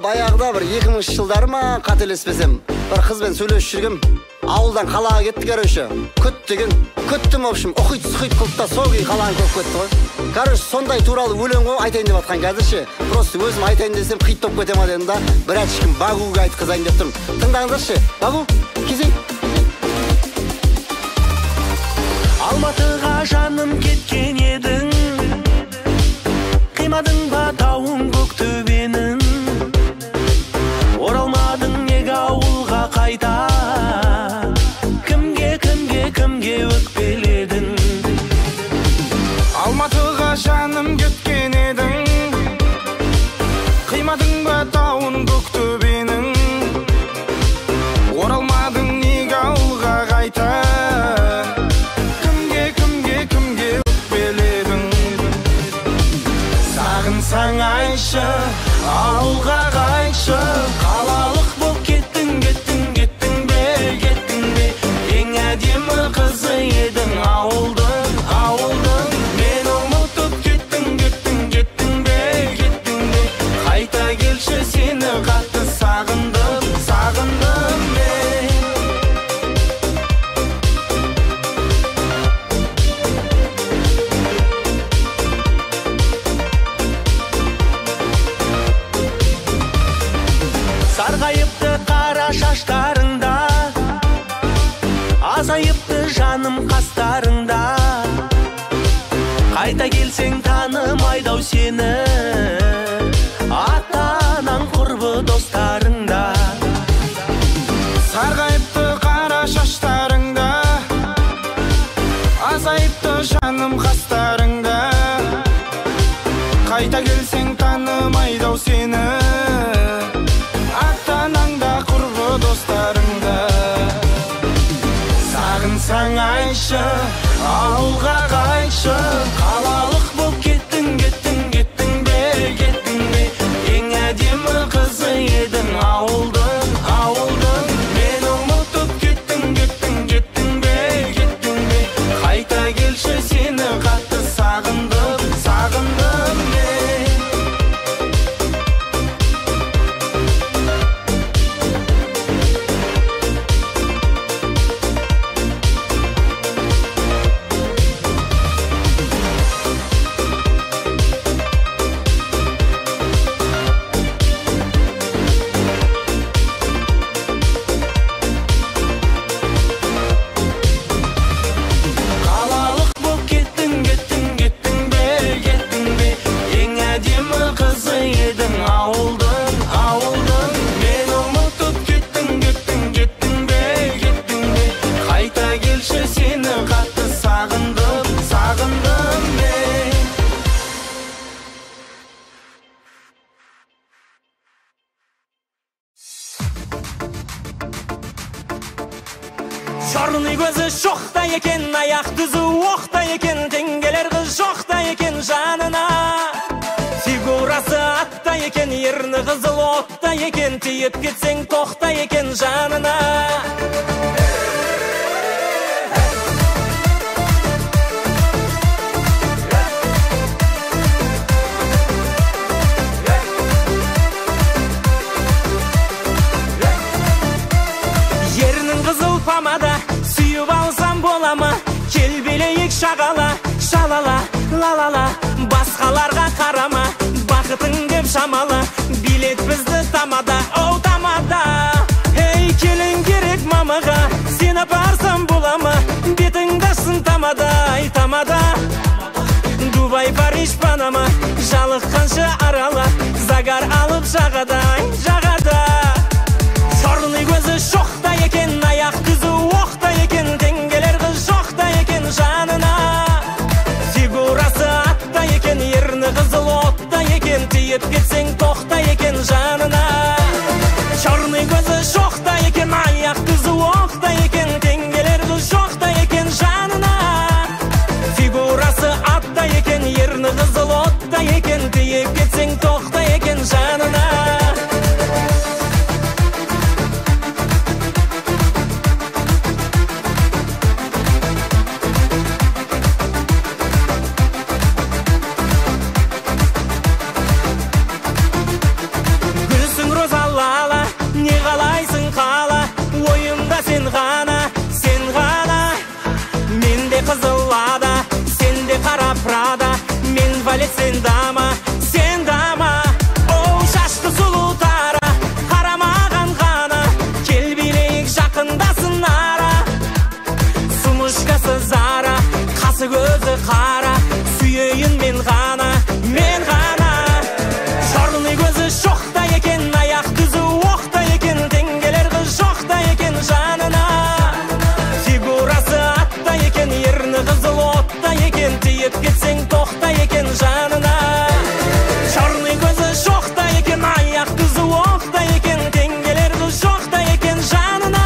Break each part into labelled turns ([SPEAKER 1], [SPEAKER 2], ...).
[SPEAKER 1] Баяғыда бір 2000 жылдары ма қателеспесем, бір қызбен сөйлесіп жүргем. Ауылдан қалаға кеттік, короче. Күттім, в общем, ұхит-сұхит қылып та сол күй қаланы көріп кетті ғой. Короче, сондай туралы өлең ғой, айтайын деп жатқан қазірше. Просто өзім айтайын десем хит топ кете ма дедім да, бір әншікім Багуға айтқызайын деп тұрмын. Тыңдаңыздаршы. Багу, кезей.
[SPEAKER 2] Алматыға жаным кеткен едің, қимадың ба тауың көк төбенің, оралмадың неге ауылға қайта, кімге өкпеледің.
[SPEAKER 3] Алматыға жаным кеткен едің, қимадың ба тауын көк төбенің, оралмадың неге ауылға қайта, кімге өкпеледің. Сағынсаң айтшы, ауылға қайтшы, қалалық болып кеттің бе, ең әдемі қызы едің ауылдың. Мен ұмытып кеттің бе, қайта келші, сені қатты сағындым мен.
[SPEAKER 2] Сарғайыпты қара шаштарыңда, азайыпты жаным қастарыңда, қайта келсең танымайды-ау сені, ата-анаң құрбы достарыңда.
[SPEAKER 3] Сарғайыпты қара шаштарыңда, азайыпты жаным қастарыңда, қайта келсең танымайды-ау сені, ата-анаңда құрбы достарыңда. Сағынсаң айтшы, ауылға қайтшы, қалалық болып кеттің бе, ең әдемі қызы едің ауылдың. Мен ұмытып кеттің бе, қайта келші, сені қатты сағындым мен.
[SPEAKER 2] Жарный көзі шоқта екен, аяқ түзі оқта екен, теңгелер қыз жоқта екен жанына. Фигурасы атта екен, ерні қызыл отта екен, тиіп кетсең тоқта екен жанына. Ернің қызыл помада, сүйіп алсам болама, келбелейік шағала, шалала, лалала, басқаларға қарама, бақытың деп шамала, билет бізді тамада, оу тамада. Ей, келін керек мамаға, сені апарсам болама, бетіңді ашсын тамада, ай тамада. Дубай, Париж, Панама, жалыққанша арала, загар алып жағада, жағада. Жарный көзі шоқта екен, аяқ түзі оқта екен, теңгелер қыз жоқта екен жанына. Фигурасы атта екен, ерні қызыл отта екен, тиіп кетсең тоқта екен жанына. Жарный көзі шоқта екен, аяқ түзі оқта екен, теңгелер қыз жоқта екен жанына. Фигурасы атта екен, ерні қызыл отта екен, тиіп кетсең тоқта екен жанына. Balet sen dama, sen dama. O şaştı sulu tara, karamagan kana. Kel bileyik jakındasın ara. Sumuşkası zara, kası gözü kara. Süyeyin men gana, men gana. Şorny gözü şokta eken, ayak düzü okta eken. Dengeler kız şokta eken janına. Figurası atta eken, yerini kızıl otta eken. Tiyip gitsen tokta eken janına. Şorny gözü şokta eken, ayak düzü okta eken. Dengeler kız şokta eken janına.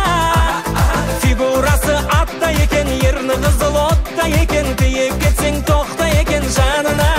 [SPEAKER 2] Figurası atta eken, yerini kızıl otta eken. Tiyip gitsen tokta eken janına.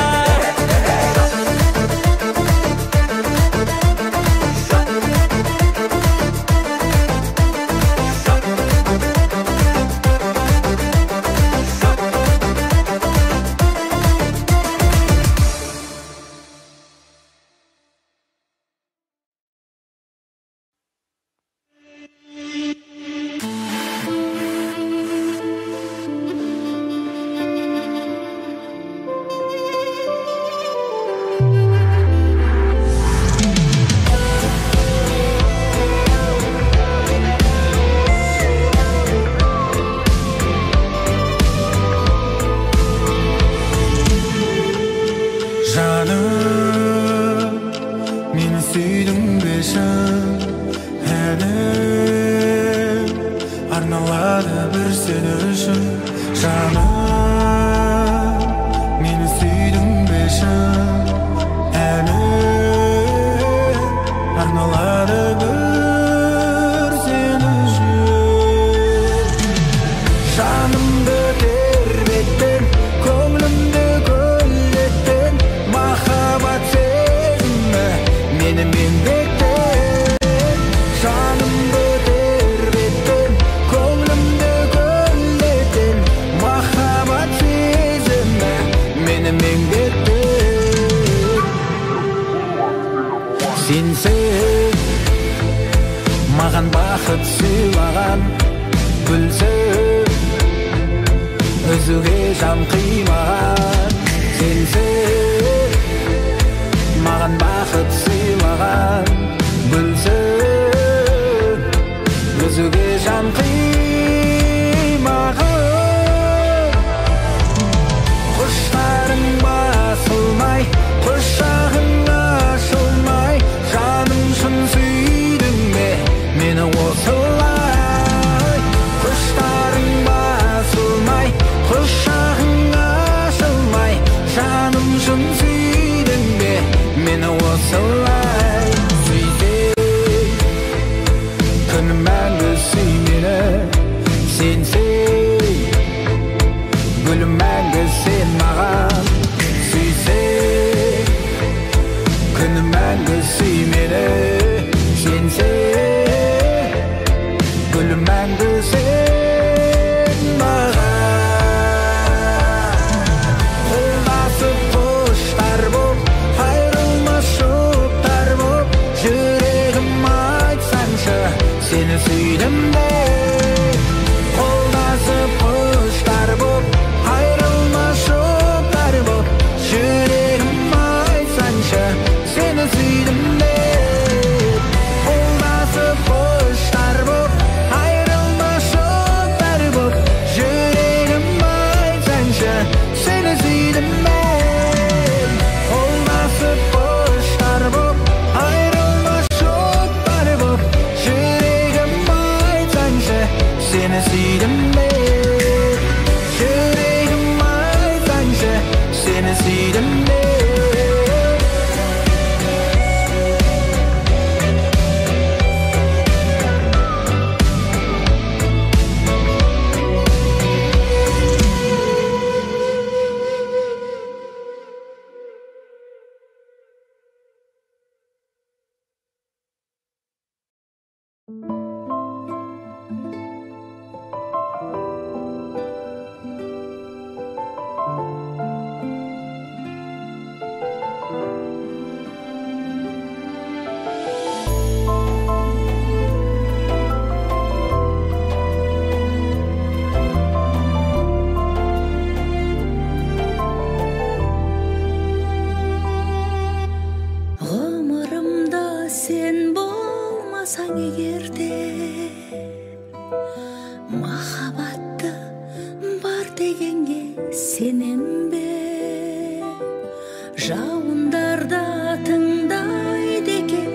[SPEAKER 4] жауындарда тыңдайды екен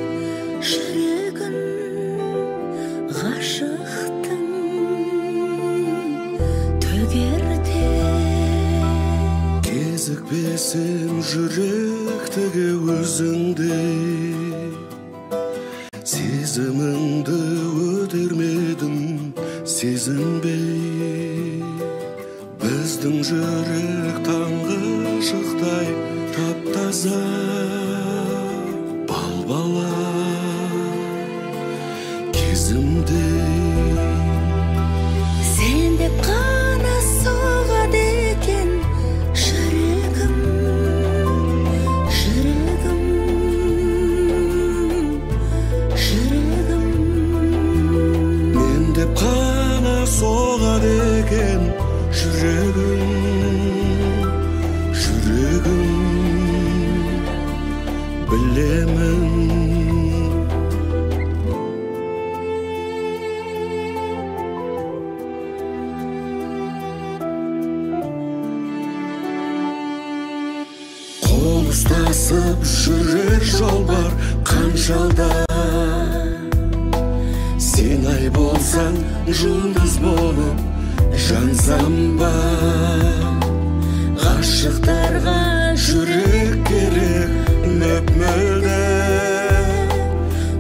[SPEAKER 4] жүрегін ғашықтың төгерде.
[SPEAKER 5] Кезікпесем жүректігі өзіңдей, сезіміңді өтермедім сезінбей. Біздің жүрек таңғы шықтай таптаза, балбала кезімдей.
[SPEAKER 4] Сен деп қана соғады екен жүрегім, жүрегім, жүрегім.
[SPEAKER 5] Мен деп қана соғады екен жүрегім, жүрегім, білемін. Қол ұстасып жүрер жол бар қаншалда, сен ай болсаң жұлдыз болып жансам ба. Ғашықтарға жүрек керек мөп-мөлдір,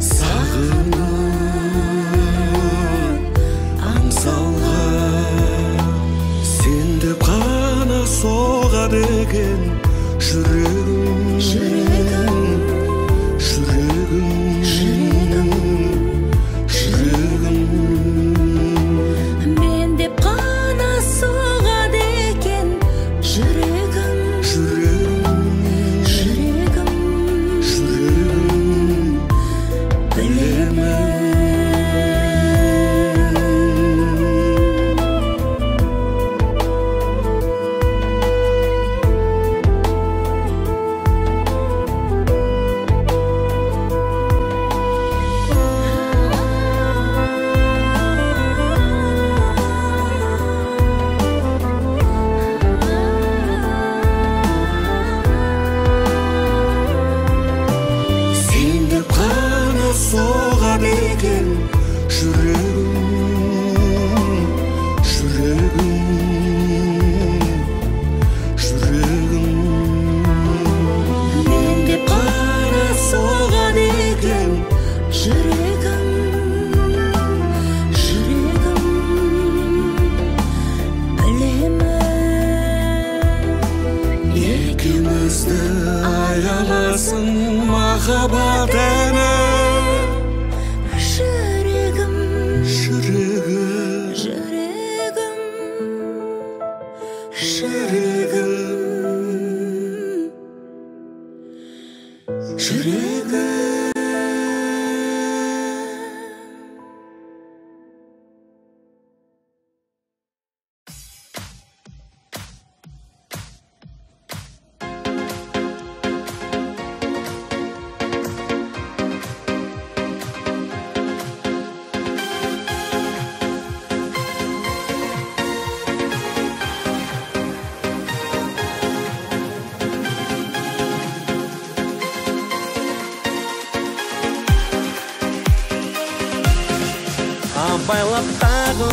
[SPEAKER 5] сағынып аңсауға. Сен деп қана соғады екен жүрегім, жүрегім, жүрегім, жүрегім, жүрегім.
[SPEAKER 4] Мен деп қана соғады екен жүрегім,
[SPEAKER 5] Жүрегім,
[SPEAKER 4] жүрегім,
[SPEAKER 5] жүрегім, білемін. Сен деп қана соғады екен жүрегім, жүрегім, жүрегім.
[SPEAKER 4] мен деп
[SPEAKER 5] Қана соғады екен
[SPEAKER 4] жүрегім, жүрегім, білемін.
[SPEAKER 5] екеумізді аяласын махаббат әні.
[SPEAKER 4] Жүрегім,
[SPEAKER 5] Жүрегім,
[SPEAKER 4] жүрегім,
[SPEAKER 5] жүрегім, жүрегім.
[SPEAKER 2] Абайлап тағы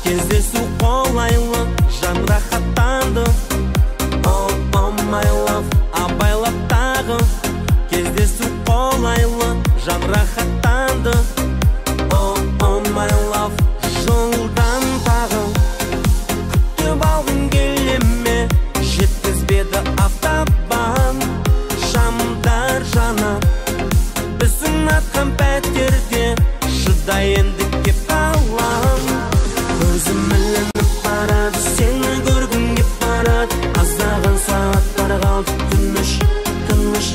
[SPEAKER 2] кездесу қолайлы, жан рахаттанды. Oh, oh my love. Абайлап тағы кездесу қолайлы, жан рахаттанды. Oh, oh my love. Жолдан тағы күтіп алғың келеме, жеткізбеді автобан. Шамдар жана біздің атқан пәтерде шыдай енді кеп қалам. Көзім ілініп барады, сені көргім кеп барады. Аздаған сағаттар қалды тыныш, тыныш.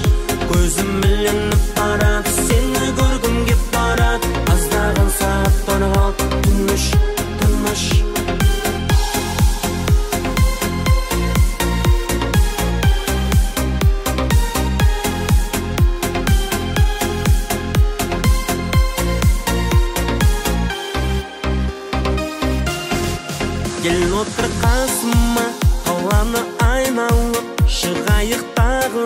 [SPEAKER 2] Көзім ілініп барады, сені көргім кеп барады. Аздаған сағаттар қалды тыныш, тыныш. Кел отыр қасыма, қаланы айналып, шығайық тағы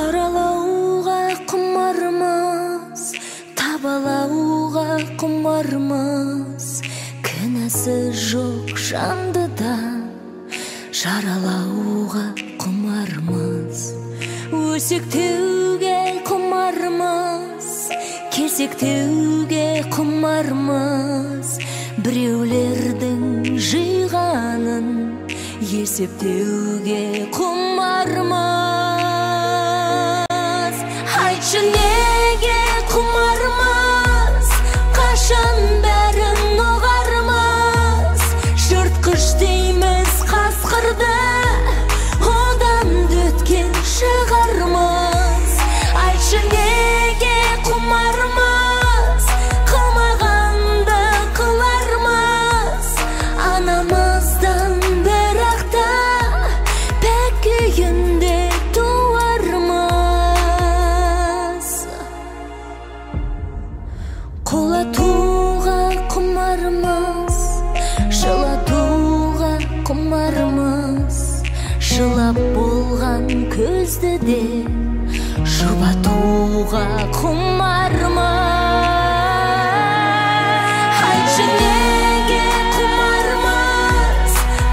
[SPEAKER 4] аралауға құмармыз, табалауға құмармыз, кінәсі жоқ жанды да жаралауға құмармыз. Өсектеуге құмармыз, кесектеуге құмармыз, біреулердің жиғанын есептеуге құмармыз. Айтшы неге құмармыз, қашан бәрін ұғармыз, жыртқыш дейміз қасқырды, одан өткен шығармыз. Айтшы неге құмармыз, қылмағанды қылармыз, анамыздан бірақ та пәк күйінде туармыз. Құлатуға құмармыз, жылатуға құмармыз, жылап болған көзді де жұбатуға құмармыз. Айтшы неге құмармыз,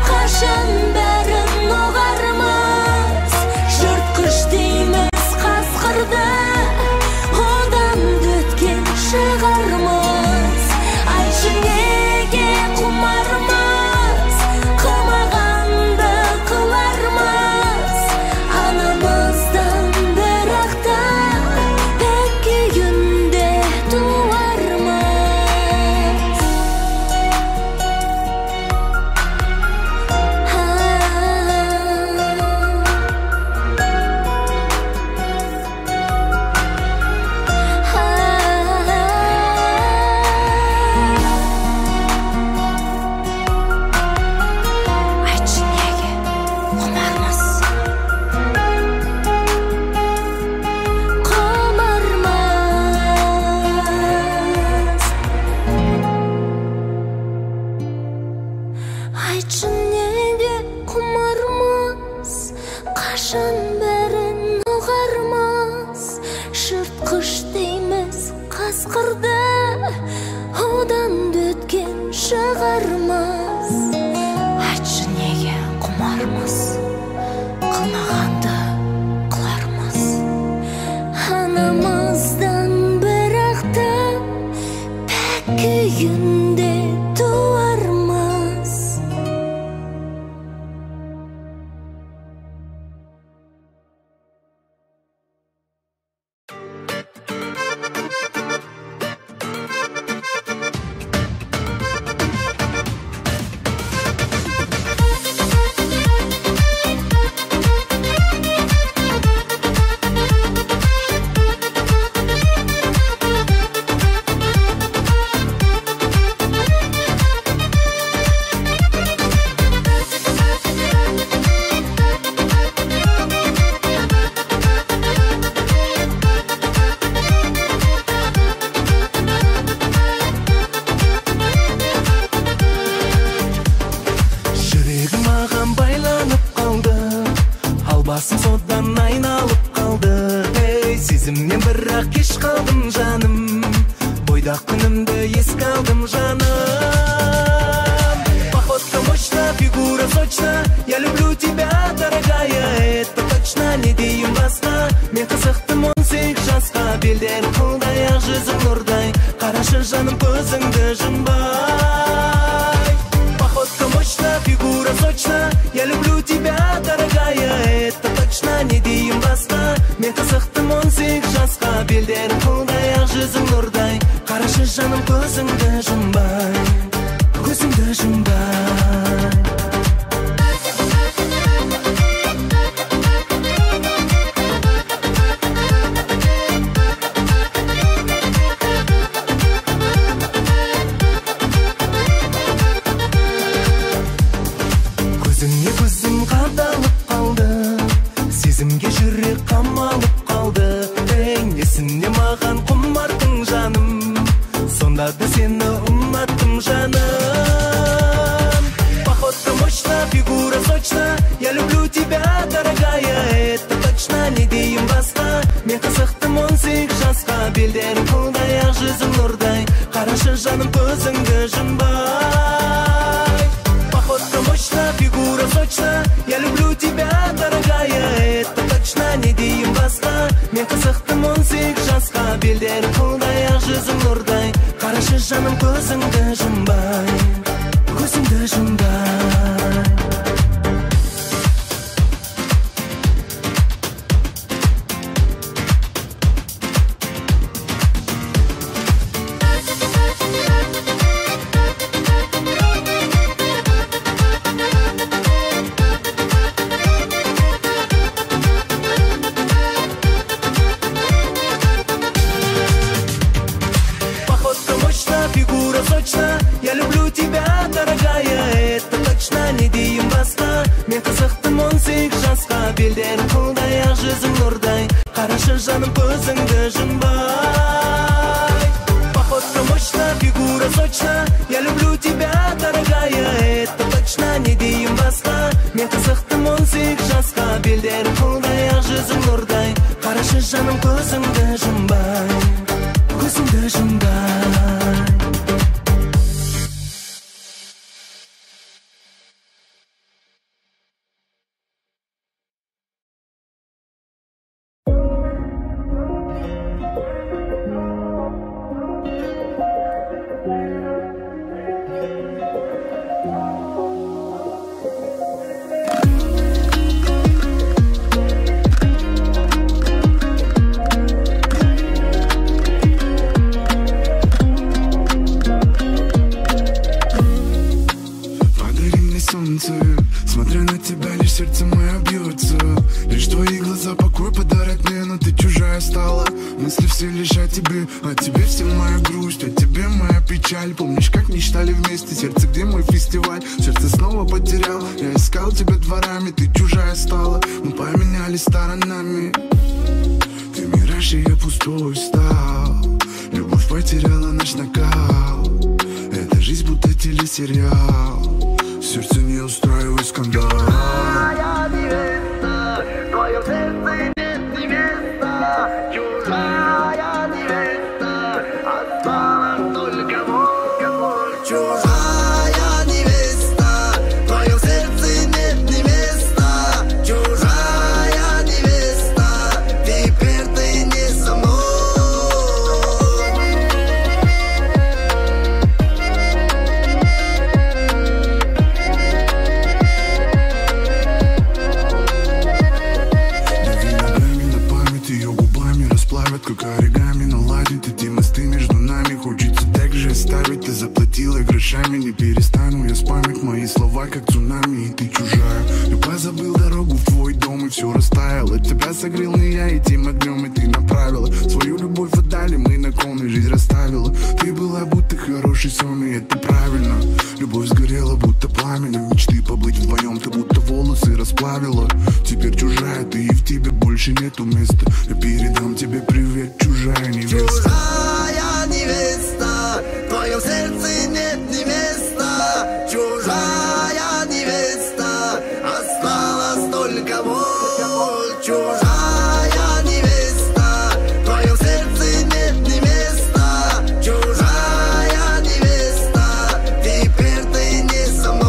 [SPEAKER 4] қашан бәрін ұғармыз, жыртқыш дейміз қасқырды, одан өткен шығармыз. Айтшы неге құмармыз, қылмағанды қылармыз, анамыздан бірақ та пәк күйінде туармыз. Айтшы неге құмармыз, құмармыз. Айтшы неге құмармыз, қашан бәрін ұғармыз, жыртқыш дейміз қасқырды, одан өткен шығармыз. Айтшы неге құмармыз, қылмағанды қылармыз, анамыздан бірақ та пәк күйінде туармыз.
[SPEAKER 3] Жүрегім маған байланып қалды, ал басым содан айналып қалды. Ей, сезімнен бірақ кеш қалдым жаным, бойдақ күнімді еске алдым жаным. Походка мощна, фигура сочна, я люблю тебя, дорогая, это точно, не дейін басқа. Мен қызықтым 18 жасқа, белден қылдай ақ жүзің нұрдай, қарашы жаным көзіңді жұмбай. Походка мощна, фигура сочна, я люблю тебя, дорогая, это точно, не дейін басқа. Мен қызықтым 18 жасқа, белден қылдай ақ жүзің нұрдай, қарашы жаным көзіңді жұмбай, көзіңді жұмбай. Көзіңе көзім қадалып қалды, сезімге жүрек қамалып қалды. Ей, несіне маған құмартың жаным, сонда да сені ұнаттым жаным. Походка мощна, фигура сочна, я люблю тебя, дорогая, это точно, не дейін басқа. жаным көзіңді жұмбай. Походка мощна, фигура сочна, я люблю тебя, дорогая, это точно, не дейін басқа. Мен қызықтым 18 жасқа, белдерің қылдай, ақ жүзің нұрдай. Қарашы жаным көзіңді жұмбай, көзіңді жұмбай. Я люблю тебя, дорогая, это точно, не дейін басқа. Мен қызықтым 18 жасқа, белдерің қылдай, ақ жүзің нұрдай. Қарашы жаным көзіңді жұмбай. Походка мощна, фигура сочна, я люблю тебя, дорогая, это точно, не дейін басқа. Мен қызықтым 18 жасқа, белдерің қылдай, ақ жүзің нұрдай. Қарашы жаным көзіңді жұмбай, көзіңді жұмбай.
[SPEAKER 5] Смотря на тебя, лишь сердце мое бьется. Лишь твои глаза покой подарят мне, но ты чужая стала. Мысли все лишь о тебе вся моя грусть, о тебе моя печаль. Помнишь, как мечтали вместе, сердце, где мой фестиваль? Сердце снова потерял, я искал тебя дворами, ты чужая стала. Мы поменялись сторонами. Ты мираж, и я пустой стал. Любовь потеряла наш накал. Эта жизнь будто телесериал. Сердце не устраивай скандал.
[SPEAKER 3] Чужая невеста, в твоем сердце нет ни места. Чужая невеста, осталась только боль. Чужая невеста, в твоем сердце нет ни места. Чужая невеста, теперь ты не со мной.
[SPEAKER 5] Как оригами наладить эти мосты между нами. Хочется так же оставить. Ты заплатила грошами. Не перестану я спамить мои слова, как цунами. И ты чужая. Я позабыл дорогу в твой дом, и все растаяло. Тебя согрел не я этим огнем, и ты направила свою любовь отдали. Мы на кон, и жизнь расставила. Ты была будто хороший сон, и это правильно. Любовь сгорела будто пламенем. Мечты побыть вдвоем, ты будто волосы расплавила. Теперь чужая ты, и в тебе больше нету места. Я передам тебе привет, чужая невеста.
[SPEAKER 3] Чужая невеста, в твоем сердце нет ни места. Чужая невеста, осталась только боль. Чужая невеста, в твоем сердце нет ни места. Чужая невеста, теперь ты не со мной.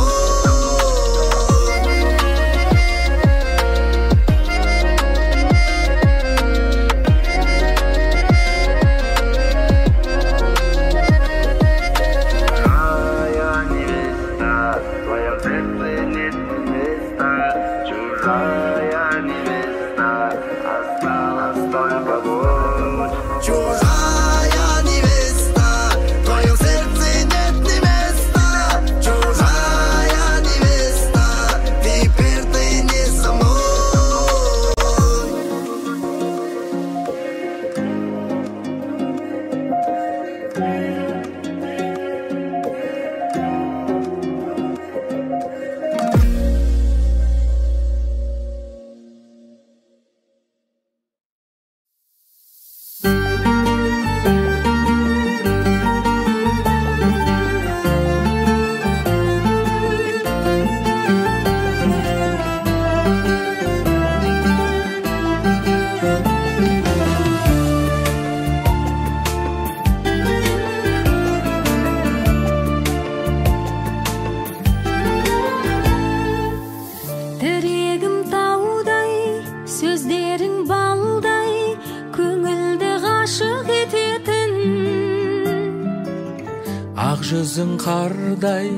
[SPEAKER 6] ақ жүзің қардай,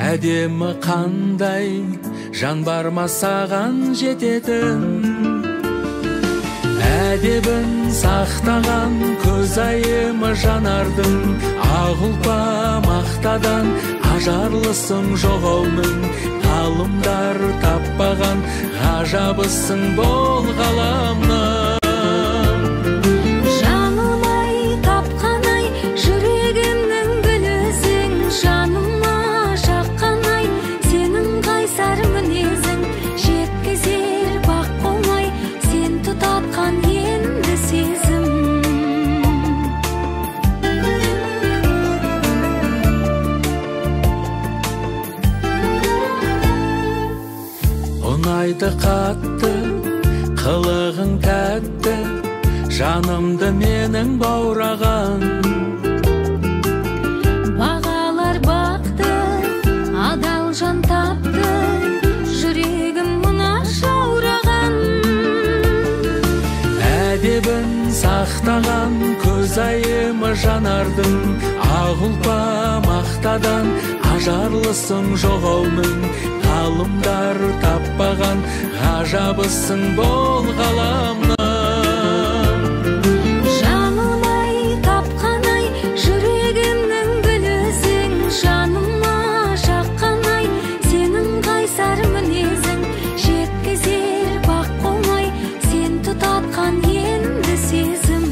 [SPEAKER 6] әдемі қандай, жан барма саған жететін. Әдебін сақтаған көзайымы жанардың, ақ ұлпа мақтадан ажарлысың жоғалның. Ғалымдар таппаған ғажабысың бол ғаламның. Ұнайды қатты, қылығың тәтті, жанымды менің баураған.
[SPEAKER 4] Бағалар бақты, адал жан тапты, жүрегім мұна жаураған.
[SPEAKER 6] Әдебін сақтаған көзайымы жанардың, ақ ұлпа мақтадан ажарлысың жоғалның. Ғалымдар таппаған ғажабысың бол ғаламның.
[SPEAKER 4] Жаным-ай, тапқан-ай, жүрегімнің гүлісің. Жаныма жаққан-ай, сенің қайсар мінезің. Жеткізер бақ қомай, сен тұтатқан енді сезім.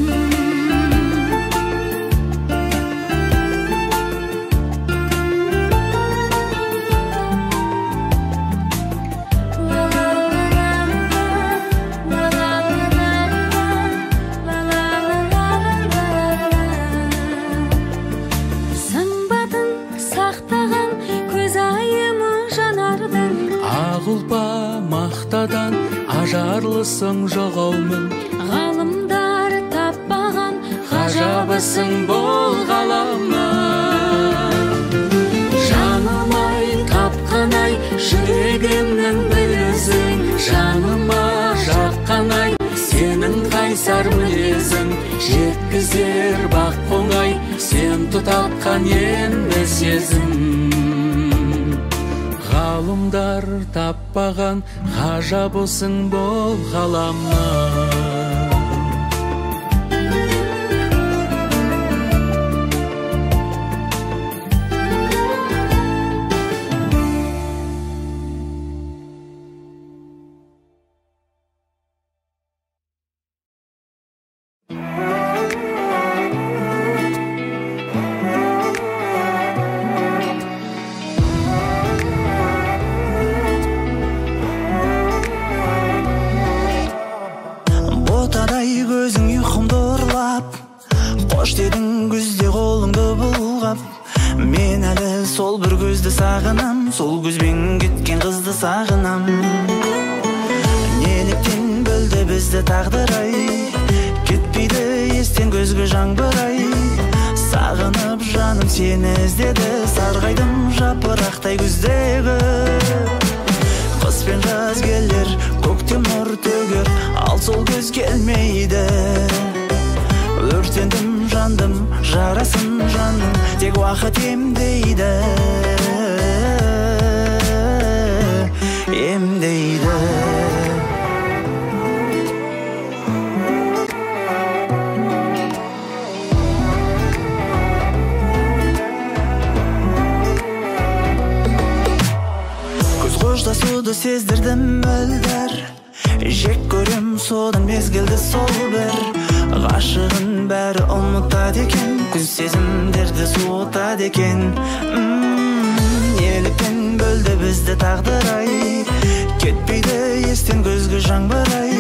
[SPEAKER 6] Ұлпа мақтадан ажарлысың жоғалның.
[SPEAKER 4] Ғалымдар таппаған
[SPEAKER 6] ғажабысың бол ғаламның. Жаным-ай, тапқан-ай, жүрегімнің білізің. Жаныма жаққан-ай, сенің қайсар мінезің. Жеткізер бақ қоңай, сен тұтатқан енді сезім. Ғалымдар таппаған ғажабысың бол ғаламның.
[SPEAKER 3] Көзің ұйқымды ұрлап, қош дедің күзде қолыңды бұлғап. Мен әлі сол бір көзді сағынам, сол көзбен кеткен қызды сағынам. Неліктен бөлді бізді тағдыр-ай, кетпейді естен көзгі жаңбыр-ай. Сағынып жаным сені іздеді, сарғайдым жапырақтай күздегі. Қыс пен жаз келер, көктем нұр төгер, ал сол көз келмейді. Өртендім, жандым, жарасын жаным, тек уақыт емдейді. Емдейді. Қоштасуды сездірдім мөлдір, жек көрем содан мезгілді сол бір. Ғашығын бәрі ұмытады екен, күз сезімдерді суытады екен. Неліктен бөлді бізді тағдыр-ай, кетпейді естен көзгі жаңбыр-ай.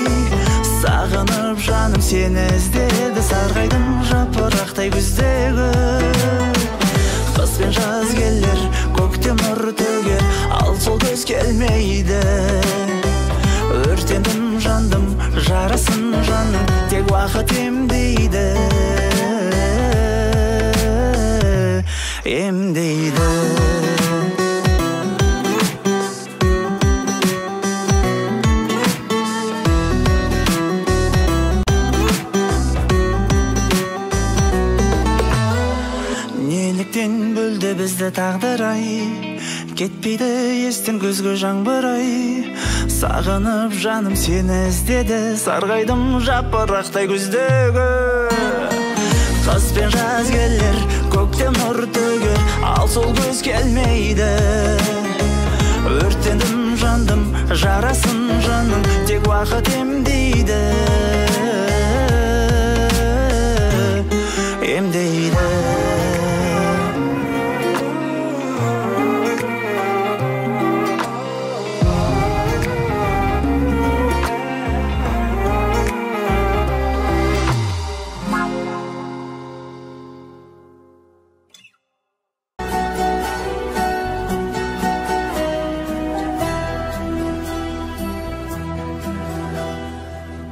[SPEAKER 3] Сағынып жаным сені іздеді, сарғайдым жапырақтай күздегі. Қыс пен жаз келер, көктем нұр төгер, ал сол көз келмейді. Өртендім, жандым, жарасын жаным, тек уақыт емдейді. Емдейді. Неліктен бөлді ай, кетпейді естен күзгі жаңбыр ай. Сағынып жаным сені іздеді, сарғайдым жапырақтай күздегі. Қыс пен жаз келер, көктем нұр төгер, ал сол күз келмейді. Өртендім жандым, жарасын жаным, тек уақыт емдейді. Емдейді.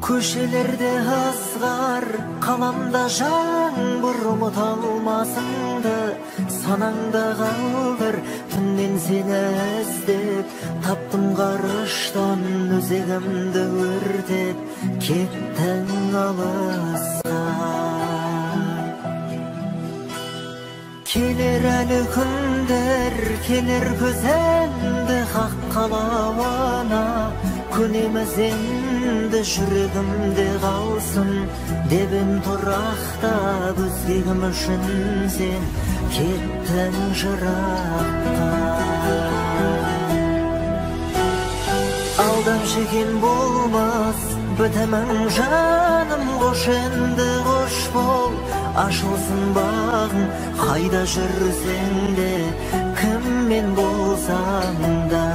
[SPEAKER 3] Көшелерде ызғар, қаламда жаңбыр, ұмыта алмасыңды санаңда қалдыр. Түннен сені іздеп таптым ғарыштан, өзегімді өртеп кеттің алысқа. Келер әлі күндер, келер көзімді қақ қалауына. Көнеміз енді жүрегімде қалсын дебім тұрақтап, өзгегім үшін сен кеттің жыраққа. Алдам жеген болмас, бітімің жаным, қош енді қош бол. Ашылсын бағың, қайда жүрсең де, кіммен болсаң да.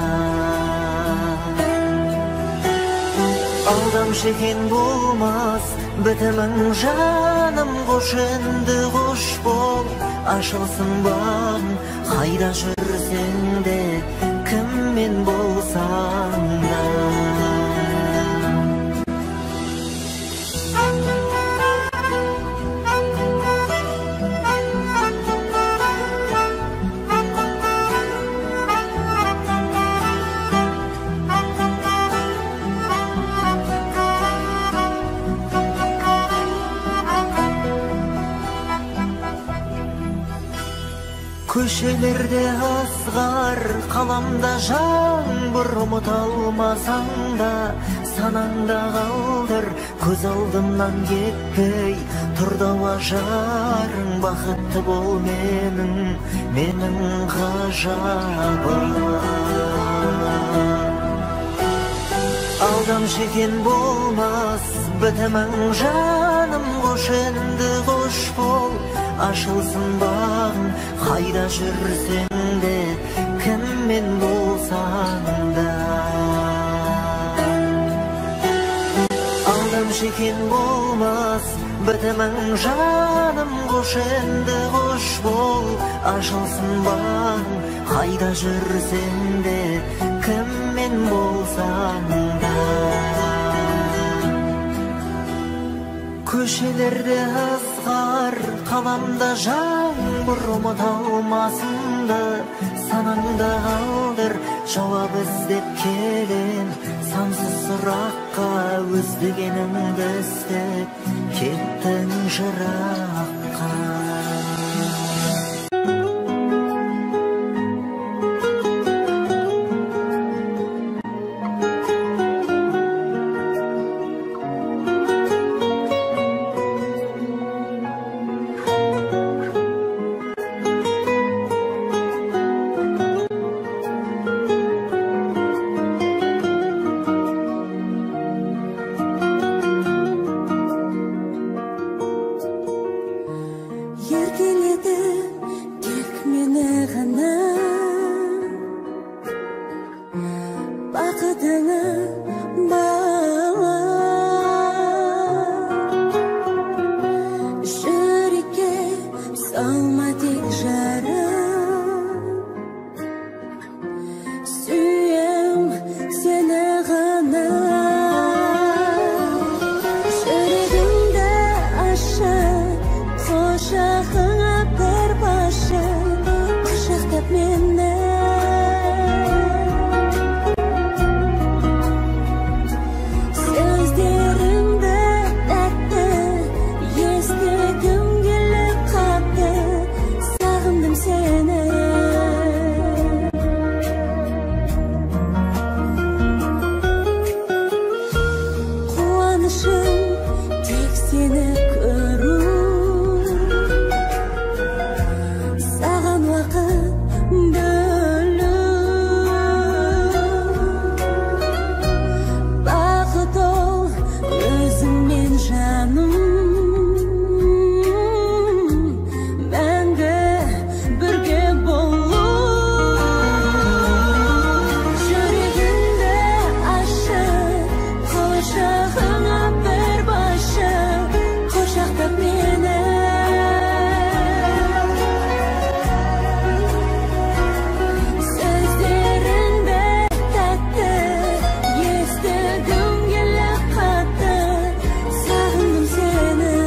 [SPEAKER 3] Алдам жеген болмас, бітімің жаным, қош енді қош бол. Ашылсын бағың, қайда жүрсең де, кіммен болсаң да. Көшелерде ызғар, қаламда жаңбыр, ұмыта алмасаң да санаңда қалдыр. Көз алдымнан кетпей тұрдауа жарың, бақытты бол менің ғажабым. Алдам жеген болмас, бітімің жаным, қош енді қош бол. Ашылсын бағың, қайда жүрсең де, кіммен болсаң да. Алдам жеген болмас, бітімің жаным, қош енді қош бол. Ашылсын бағың, қайда жүрсең де, кіммен болсаң да. Көшелерде ызғар, қаламда жаңбыр, ұмыта алмасыңды санаңда қалдыр. Жауап іздеп келем сансыз сұраққа, өздегеніңді іздеп кеттің жыраққа.
[SPEAKER 4] Қуанышым тек сені көру. Саған уақыт бөлу. Бақыт ол өзіңмен жаным. Мәңгі бірге болу. Жүрегімді ашып, құшағыңа бір басып, құшақтап мені. Сөздеріңді тәтті, естігім келе қатты, сағындым сені.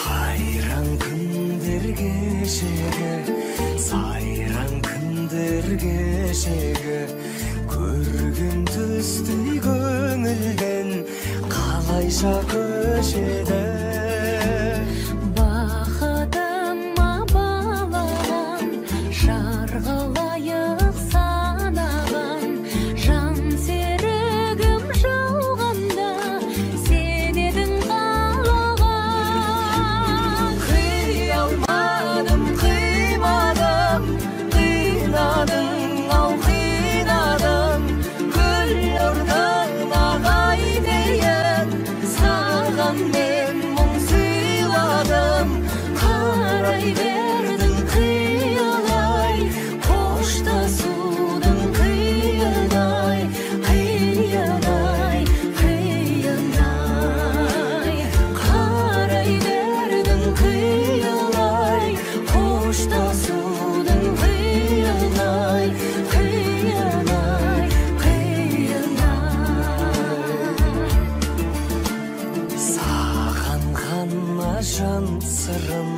[SPEAKER 3] Қайран күндер кешегі, сайран күндер кешегі, көрген түсті көңілден қалайша көшеді.
[SPEAKER 4] Бақытыма балаған, жарғылайық санаған, жан серігім жауғанда, сен едің қалаған.
[SPEAKER 3] Қия алмадым, қимадым, қинадың, ау қинадың, гүл орнына қайтейін, саған мен мұң сыйладым.
[SPEAKER 4] Қарай бердің қиялай, қоштасудың қиынай, қиынай, қиынай. Қарай бердің қиялай, қоштасудың қиынай, қиынай, қиынай.
[SPEAKER 3] Саған ғана жан сырын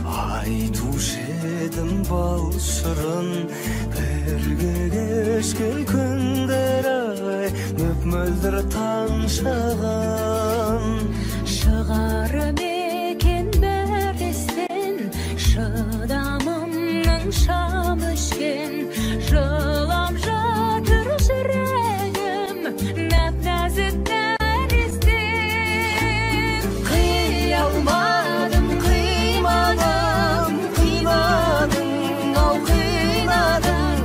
[SPEAKER 3] айтушы едім бал шырын. Бірге кешкен күндер ай, мөп-мөлдір таң шаған.
[SPEAKER 4] Шығарып екен бір естен, шыдамымның шам өшкен. Жылап жатыр жүрегім, нәп-нәзік нәрестен.
[SPEAKER 3] Қия алмадым, қимадым, қимадың, ау қинадың,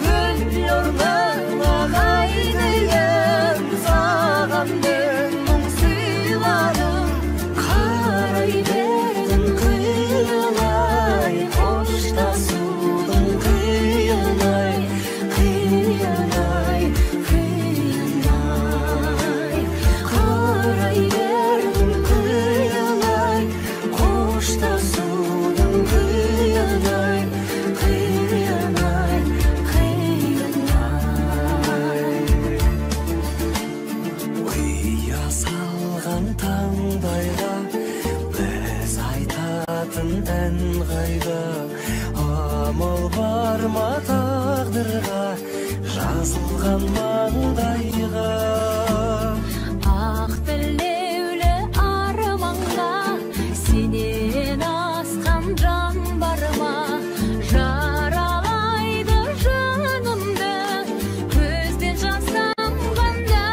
[SPEAKER 3] гүл орнына қайтейін, саған мен мұң сыйладым.
[SPEAKER 4] Қарай бердің қиялай, қоштасудың қиынай, қиынай, қиынай. Қарай бердің қиялай, қоштасудың қиынай, қиынай, қиынай.
[SPEAKER 3] Ұя салған таңдайға біз айтатын ән қайда? Амал бар ма тағдырға, жазылған маңдайға?
[SPEAKER 4] Ақ тілеулі арманға, сенен асқан жан бар ма? Жаралайды жанымды, көзден жас тамғанда.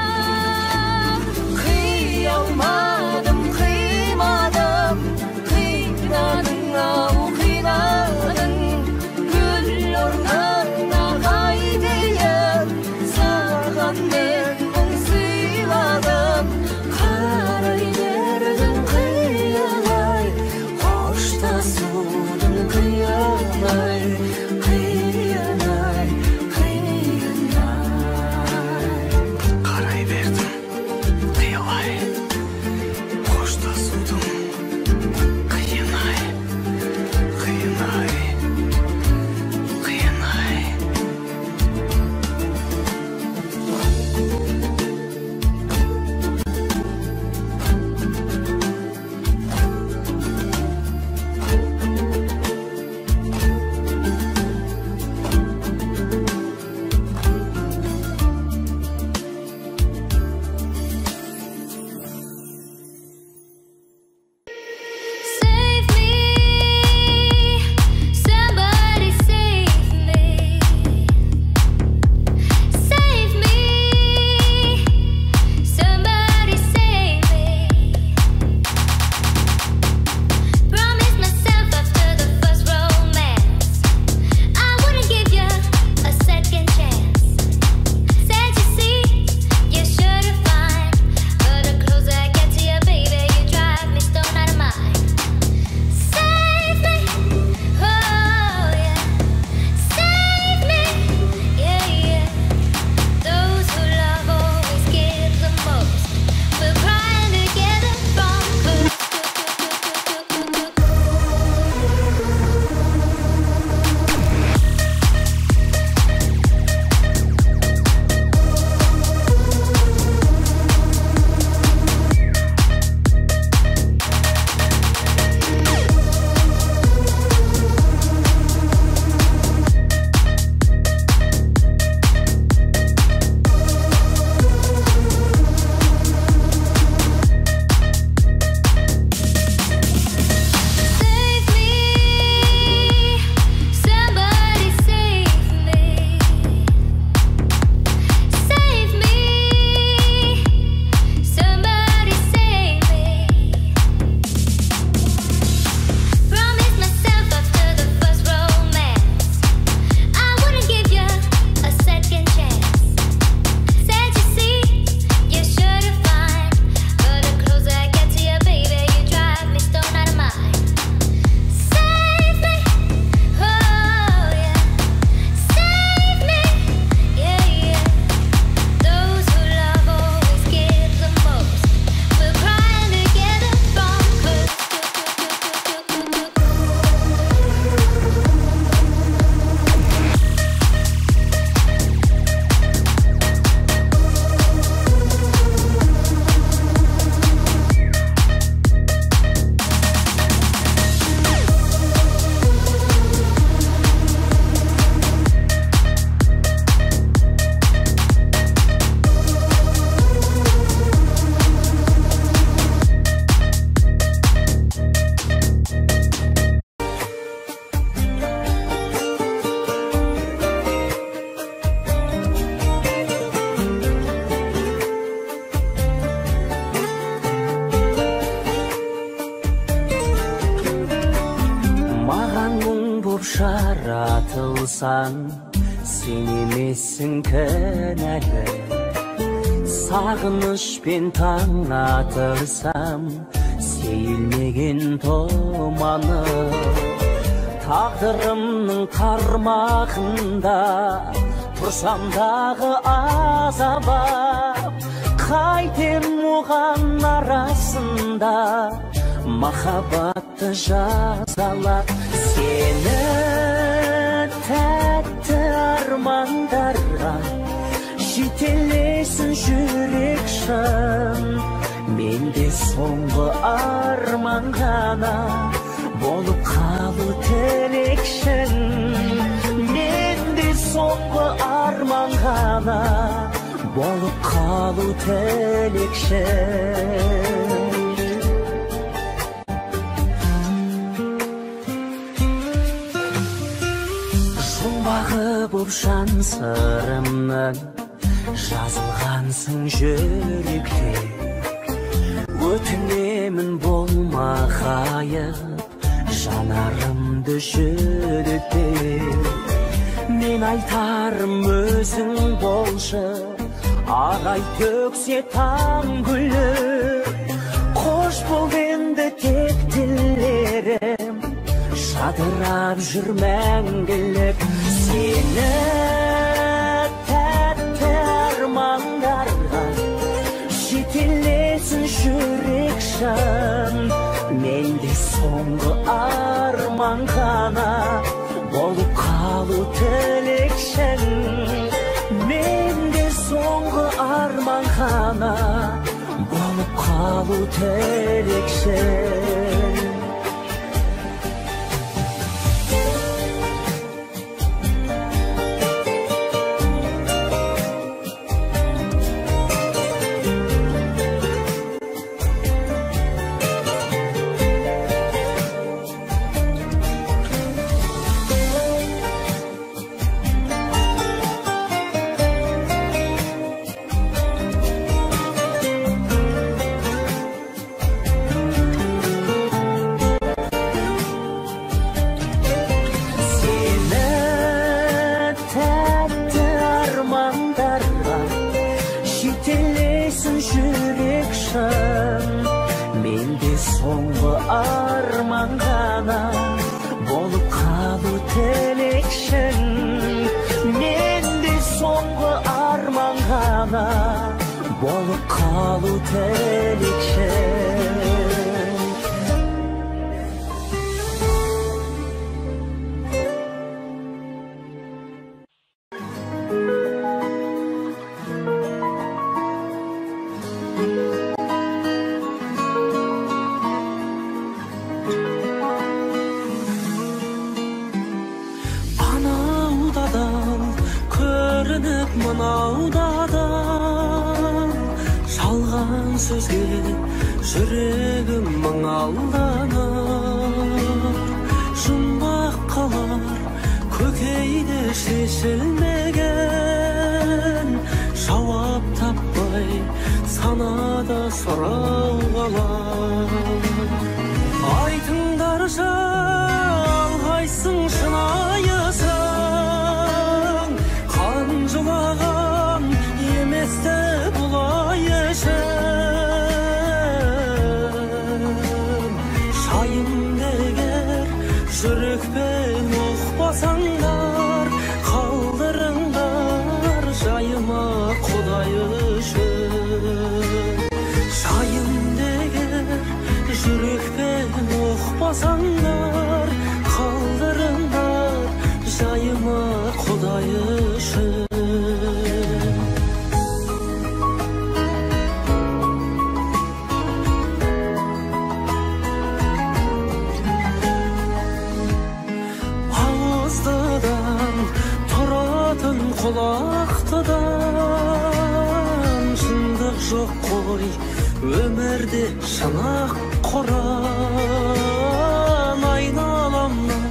[SPEAKER 7] kılsan sen emessin könäli. Sağınışpen taң atırsam seyilmegen tomanı. Taqdırımның qarmağında tursam dağı azabap. Qaytem oğan arasında mahabatты жазалап. Seni tәтті армандарға жетелесін жүрек шын. Менде соңғы арман ғана болып қалу тілекшін. Менде соңғы арман ғана болып қалу тілекшін. Жұмбағы боп жан сырымның жазылғансың жүректе. Өтінемін болма ғайып жанарымды жүректе. Мен айтарым өзің болшы, ағай төксе таң гүлі. Қош бол енді тек тілерім, жадырап жүр мәңгілік. Сені тәтті армандарға жетелесін жүрек шын. Менде соңғы арман ғана болып қалу тілекшін. Менде соңғы арман ғана болып қалу тілекшін. Менде соңғы арман ғана болып қалу тілекшін. Менде соңғы арман ғана болып қалу тілекшін. Мынаудадан жалған сөзге жүрегім мың алданыр. Жұмбақ қалар көкейде шешілмеген, жауап таппай санада сұрау қалар. Айтыңдаршы алғайсың шынайысың, қан жылаған еместі бұлай ішін. Шайымды егер жүрекпен ұқпасаңдар, қалдырыңдар жайыма Құдай үшін. Шайымды егер жүрекпен ұқпасаңдар, қалдырыңдар жайыма Құдай үшін. Ауыздыдан тұратын құлақтыдан шындық жоқ қой өмірде, шынақ құран. Айналамнан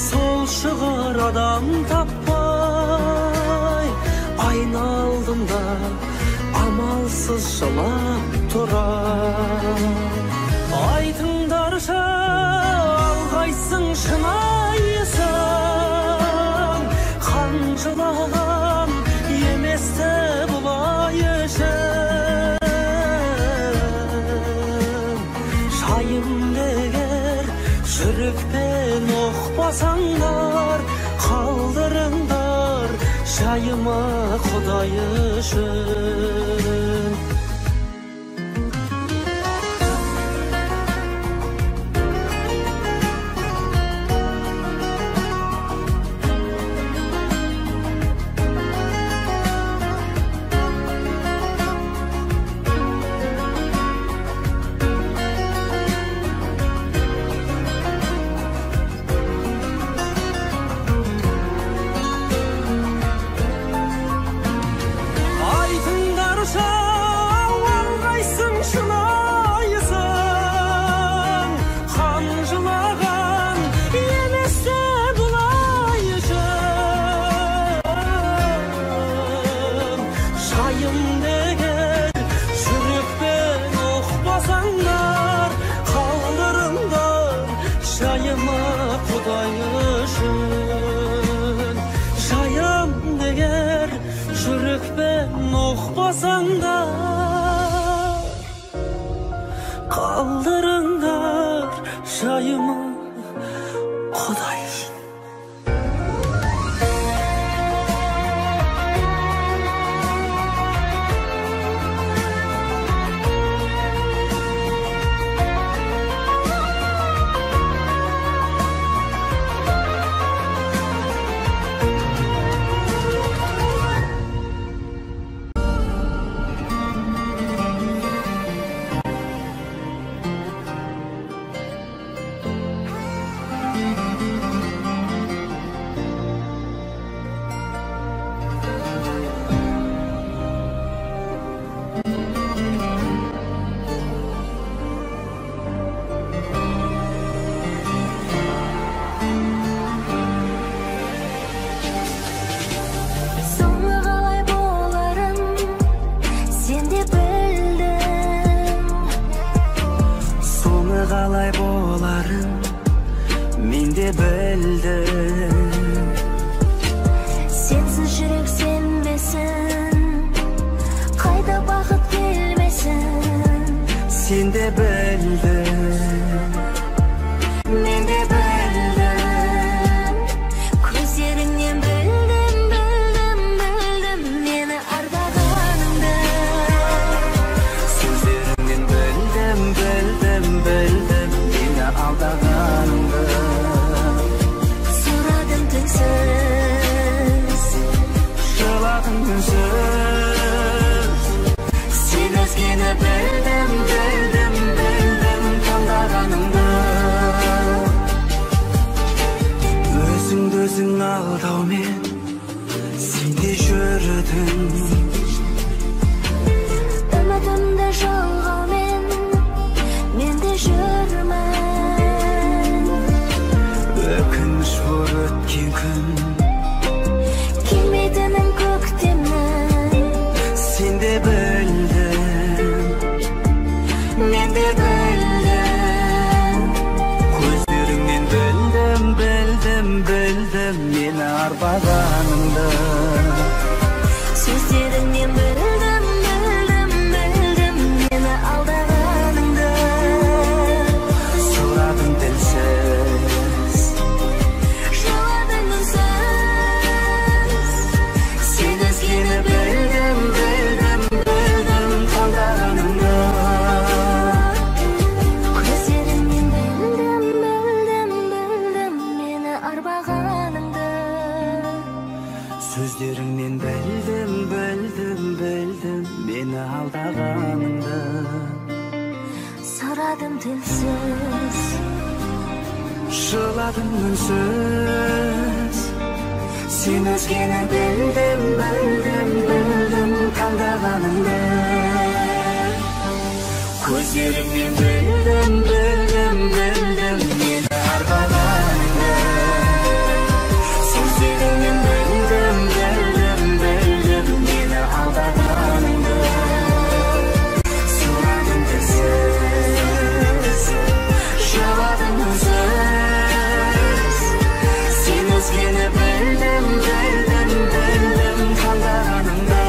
[SPEAKER 7] сол шығар адам таппай, айналдымда амалсыз жылап тұрам. Айтыңдаршы алғайсың шынайысың, Şayıma Xuday üçün kaldırınlar şayıma Xuday üçün Qalay bolarım, men de bildim.
[SPEAKER 4] Sensiz yürek senmesin, qayda baxıt gelmesin.
[SPEAKER 7] Sen de bildin,
[SPEAKER 4] Men de bildim. Gözlerinden bildim, bildim, bildim meni ardağanımda.
[SPEAKER 7] sözlerinden bildim, bildim, bildim meni aldağanımda.
[SPEAKER 4] Soradım tinsiz,
[SPEAKER 7] Жылағың үнсіз,
[SPEAKER 4] sen özgeni bildim, bildim, bildim tandağanımda.
[SPEAKER 7] Өзіңді өзің алдаумен сен де жүрдің.
[SPEAKER 4] Ümitimde жалғаумен мен де жүрмін.
[SPEAKER 7] Өкініш болып өткен күн,
[SPEAKER 4] Келмейтінін көктемнің,
[SPEAKER 7] сен де білдің,
[SPEAKER 4] мен де білдім.
[SPEAKER 7] көздеріңнен білдім, білдім, білдім мені арбағаныңды.
[SPEAKER 4] Сөздеріңнен білдім, білдім, білдім мені алдағаныңды.
[SPEAKER 7] Сұрадың тілсіз,
[SPEAKER 4] Жыладың үнсіз, сен өзгені білдім, білдім, білдім таңдағаныңды. Көздеріңнен білдім, білдім, білдім мені арбағаныңды.
[SPEAKER 7] сөздеріңнен білдім, білдім, білдім мені алдағаныңды.
[SPEAKER 4] Сұрадым тілсіз,
[SPEAKER 7] Жыладың үнсіз, сен өзгені білдім, білдім, білдім таңдағаныңды. Көздеріңнен білдім, білдім, білдім мені арбағаныңды. Сөздеріңнен білдім, білдім, білдім мені алдағаныңды. Сұрадың тілсіз, жыладың үнсіз, сен өзгені білдім, білдім, білдім таңдағаныңды.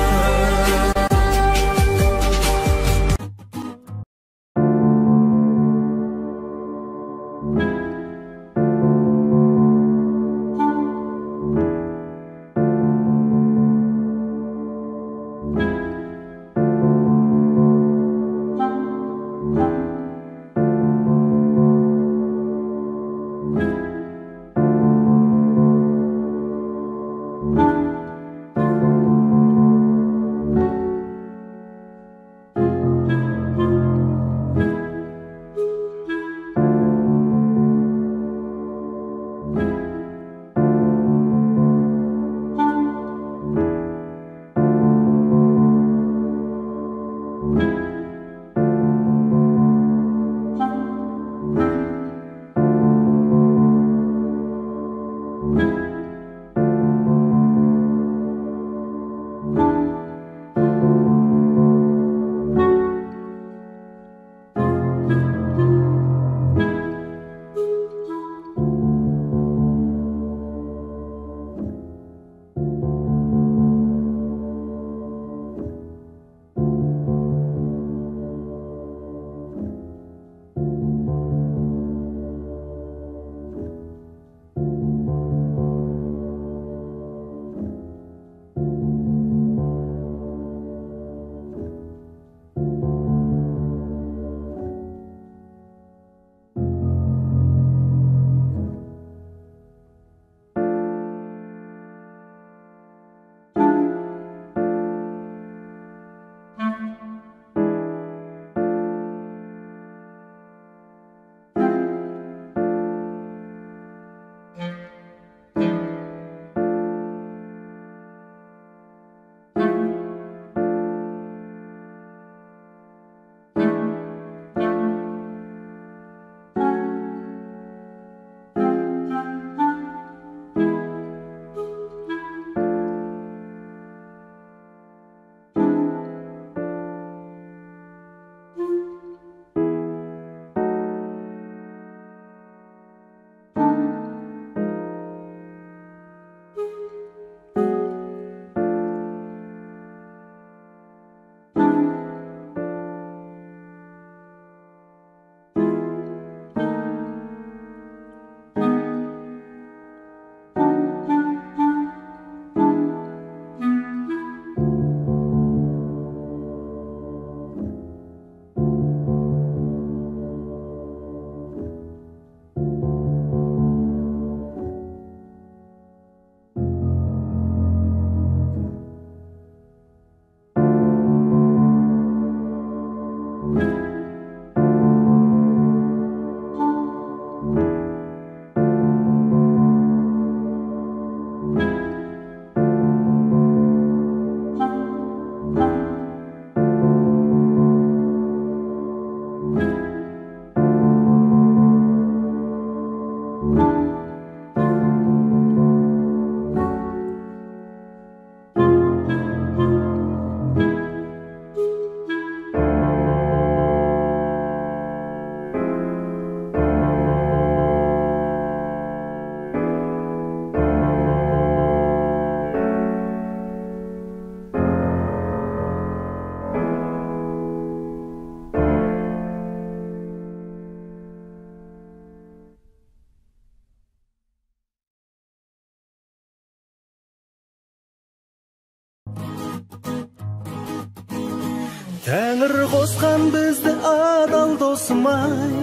[SPEAKER 3] Тәңір қосқан бізді адал досым-ай,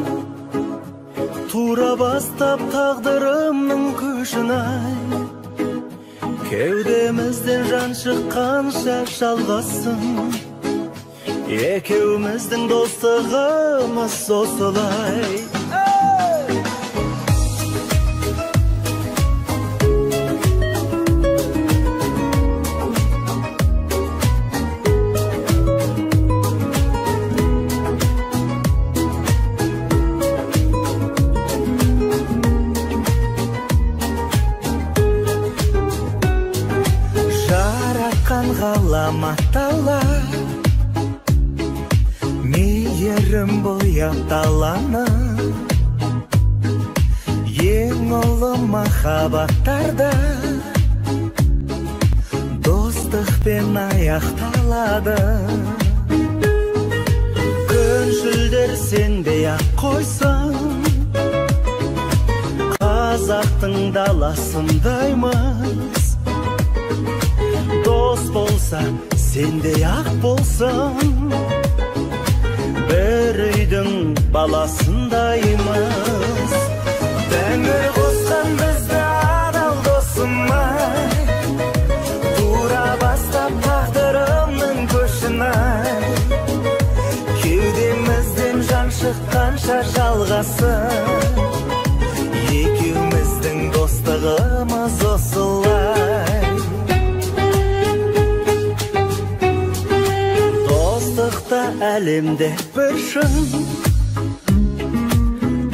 [SPEAKER 3] тура бастап тағдырымның көшін-ай, кеудемізден жан шыққанша жалғасын, екеуміздің достығымыз осылай. Ғаламаттала мейірім бояп даланы, ең ұлы махаббаттарда достықпен аяқталады. Күншілдер сенбей-ақ қойсын, қазақтың даласындаймыз. Дос болса, сендей-ақ болсын, бір үйдің баласындаймыз. Тәңір қосқан бізді адал досым-ай, тура бастап тағдырымның көшін-ай, кеудемізден жан шыққанша жалғасын, екеуміздің достығымыз осылай. Әлемде бір шын,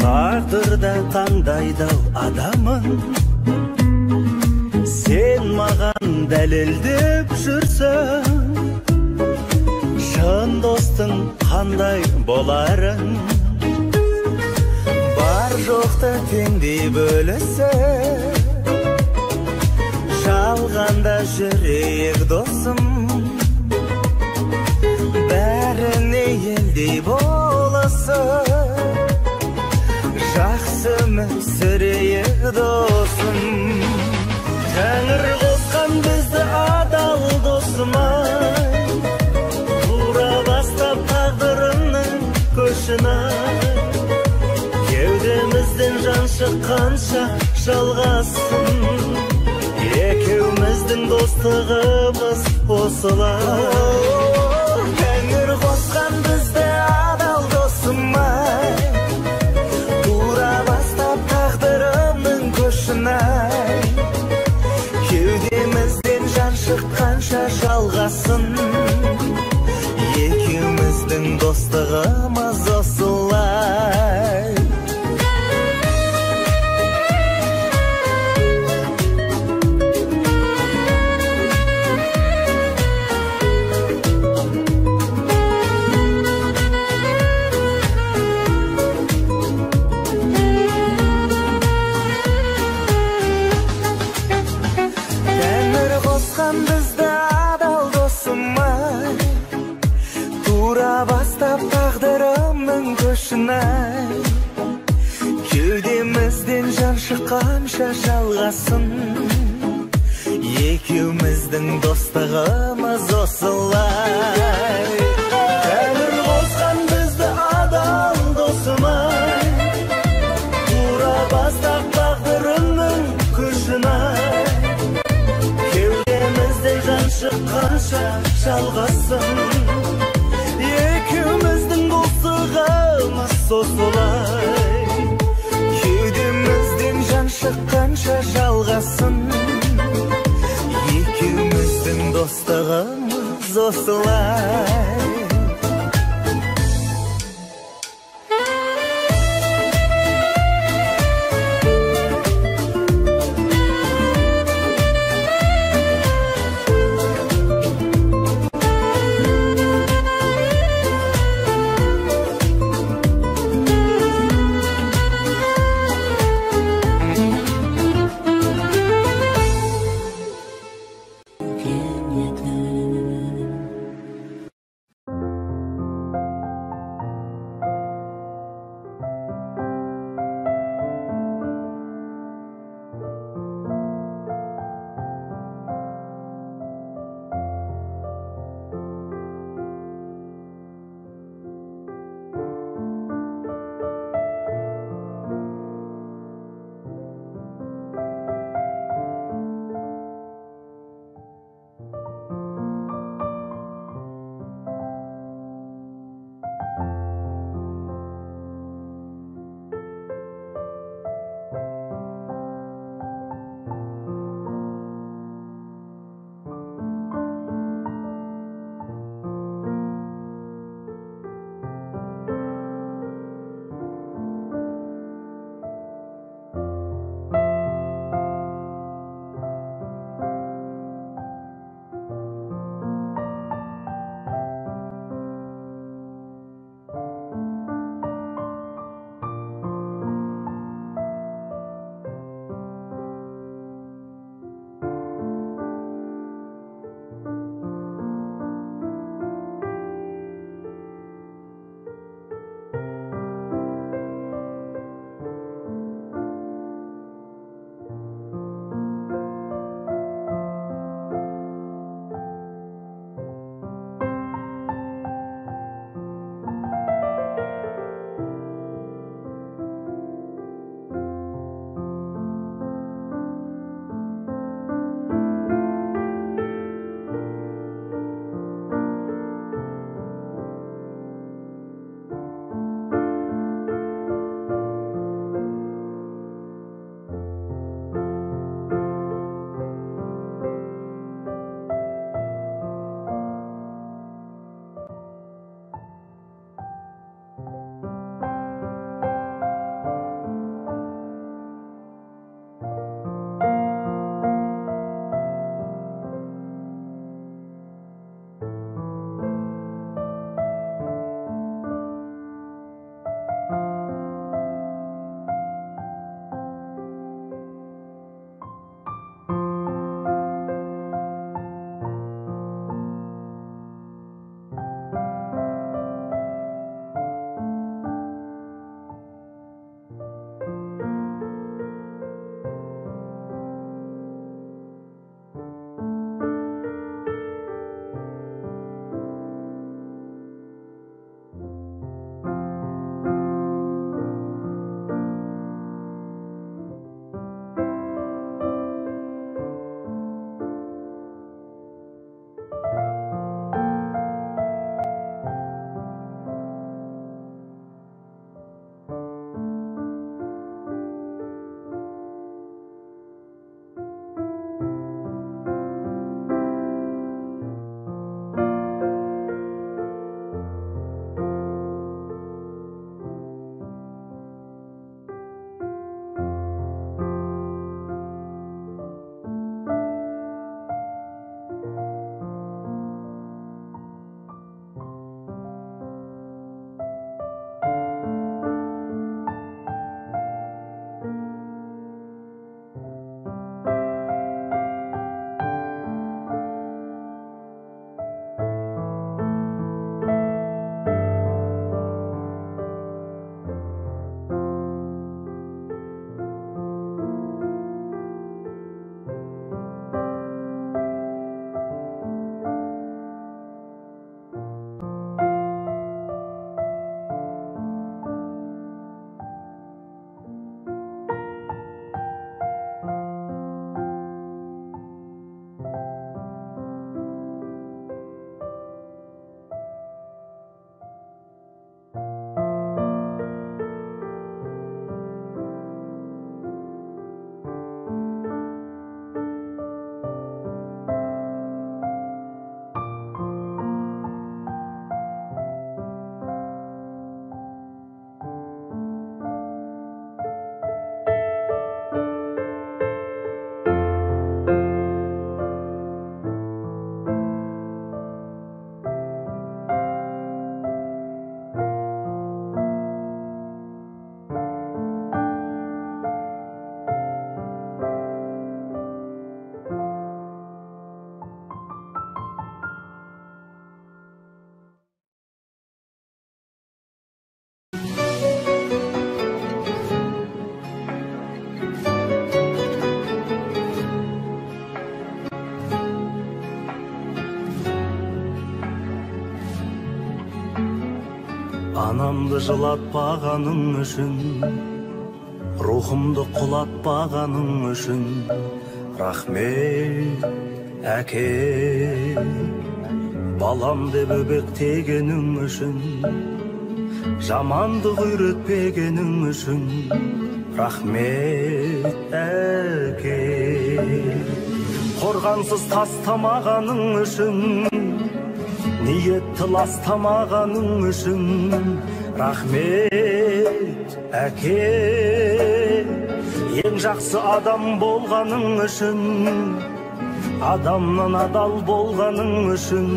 [SPEAKER 3] тағдырда таңдайдау адамын, сен маған дәлелдеп жүрсің, шын достың қандай боларын, бар жоқты теңдей бөлісіп, жалғанда жүрейік досым, бәріне елдей болысып, жақсы мүсірейік досым. Тәңір қосқан бізді адал досым-ай, тура бастап тағдырымның көшін-ай, кеудемізден жан шыққанша жалғасын, екеуміздің достығымыз осылай. Тәңір қосқан бізді адал досым-ай, тура бастап тағдырымның көшін-ай, кеудемізден жан шыққанша жалғасын, екеуміздің достығымыз осылай. Бізді адал досым-ай, тура бастап тағдырымның көшін-ай, кеудемізден жан шыққанша жалғасын, екеуміздің достығымыз осылай. Тәңір қосқан бізді адал досым-ай, тура бастап тағдырымның көшін-ай, жан шыққанша жалғасын, екеуміздің достығымыз осылай. Кеудемізден жан шыққанша жалғасын, екеуміздің достығымыз осылай. Анамды жылатпағаның үшін, рухымды құлатпағаның үшін, рахмет әке. Балам деп өбектегенің үшін, жамандық үйретпегенің үшін, рахмет әке. Қорғансыз тастамағаның үшін, ниетті ластамағаның үшін, рахмет әке. Ең жақсы адам болғаның үшін, адамнан адал болғаның үшін,